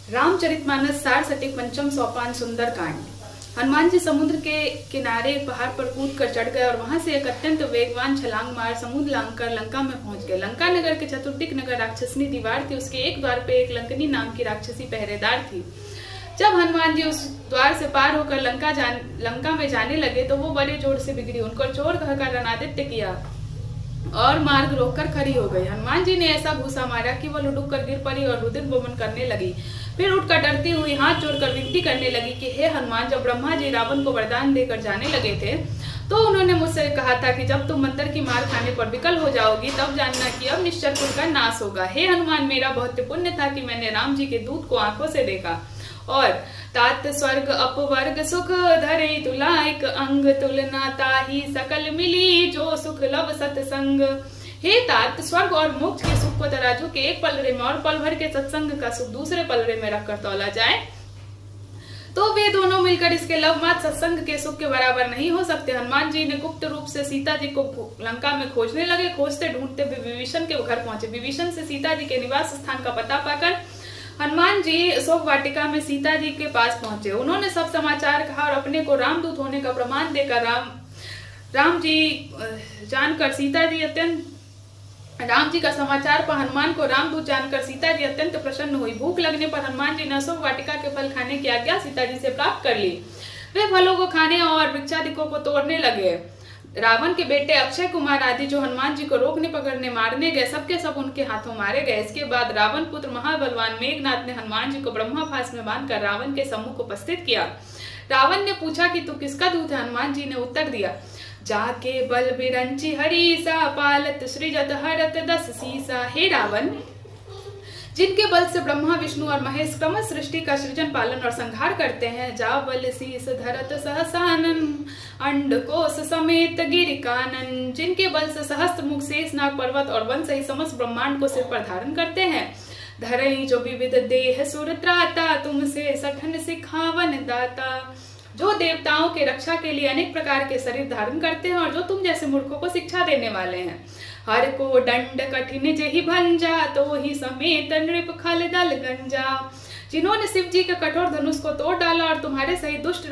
रामचरितमानस सार सटीक पंचम सोपान सुंदर कांड। हनुमान जी समुद्र के किनारे एक पहाड़ पर कूद कर चढ़ गए और वहां से एक अत्यंत वेगवान छलांग मार समुद्र लांग कर लंका में पहुंच गए। लंका नगर के चतुर्दिक नगर राक्षसनी दीवार थी। उसके एक द्वार पे एक लंकनी नाम की राक्षसी पहरेदार थी। जब हनुमान जी उस द्वार से पार होकर लंका में जाने लगे तो वो बड़े जोर से बिगड़ी। उनको चोर कहकर अनादित्य किया और मार्ग रोककर खड़ी हो गई। हनुमान जी ने ऐसा घूसा मारा कि वह लुढ़क कर गिर पड़ी और रुधिर बमन करने लगी। फिर उठकर डरती हुई हाथ जोड़कर विनती करने लगी कि हे हनुमान, जब ब्रह्मा जी रावण को वरदान देकर जाने लगे थे तो उन्होंने मुझसे कहा था कि जब तुम मंत्र की मार खाने पर विकल हो जाओगी तब जानना कि अब निश्चर कुल का नाश होगा। हे हनुमान, मेरा बहुत पुण्य था कि मैंने राम जी के दूत को आंखों से देखा और तात स्वर्ग अपवर्ग सुख धरे तुलाइक अंग तुलना ताही सकल मिली जो सुख लब सत्संग। हे तात, स्वर्ग और मोक्ष के सुख को तराजू के एक पलड़े में और पल भर के सत्संग का सुख दूसरे पलड़े में रखकर तौला जाए तो वे दोनों मिलकर इसके लवमात सत्संग के सुख के बराबर नहीं हो सकते। हनुमान जी ने गुप्त रूप से सीता जी को लंका में खोजने लगे। खोजते ढूंढते विभीषण के घर पहुंचे। विभीषण से सीता जी के निवास स्थान का पता पाकर हनुमान जी शोक वाटिका में सीता जी के पास पहुंचे। उन्होंने सब समाचार कहा और अपने को रामदूत होने का प्रमाण देकर राम जी जानकर सीता जी अत्यंत राम जी का समाचार पर हनुमान को रामदूत जानकर सीता जी अत्यंत प्रसन्न हुई। भूख लगने पर हनुमान जी ने अशोक वाटिका के फल खाने की आज्ञा सीता जी से प्राप्त कर ली। वे फलों को खाने और वृक्षादिकों को तोड़ने लगे। रावण के बेटे अक्षय कुमार आदि जो हनुमान जी को रोकने पकड़ने मारने गए सबके सब उनके हाथों मारे गए। इसके बाद रावण पुत्र महाबलवान मेघनाथ ने हनुमान जी को ब्रह्माभास में बांधकर रावण के सम्मुख उपस्थित किया। रावण ने पूछा कि तू किसका दूत है? हनुमान जी ने उत्तर दिया, जाके बल बिरंची हरीसा पालत सृजत हरत दस सीसा। हे रावण, जिनके बल से ब्रह्मा विष्णु और महेश क्रमश सृष्टि का सृजन पालन और संहार करते हैं, जा बल शीस धरत सहसानन अंड कोश समेत गिर कानन। जिनके बल से सहस्त्र मुख शेषनाग पर्वत और वन सहित समस्त ब्रह्मांड को सिर पर धारण करते हैं, धरई जो विविध देह सुर त्राता तुमसे सठन सिखावन दाता। जो देवताओं के रक्षा के लिए अनेक प्रकार के शरीर धारण करते हैं और जो तुम जैसे मूर्खों को शिक्षा देने वाले हैं। हर को दंड कठिन जेहि भंजा तो ही समेत नृप खल दल गंजा। जिन्होंने शिव जी के कठोर धनुष को तोड़ डाला और तुम्हारे सहित दुष्ट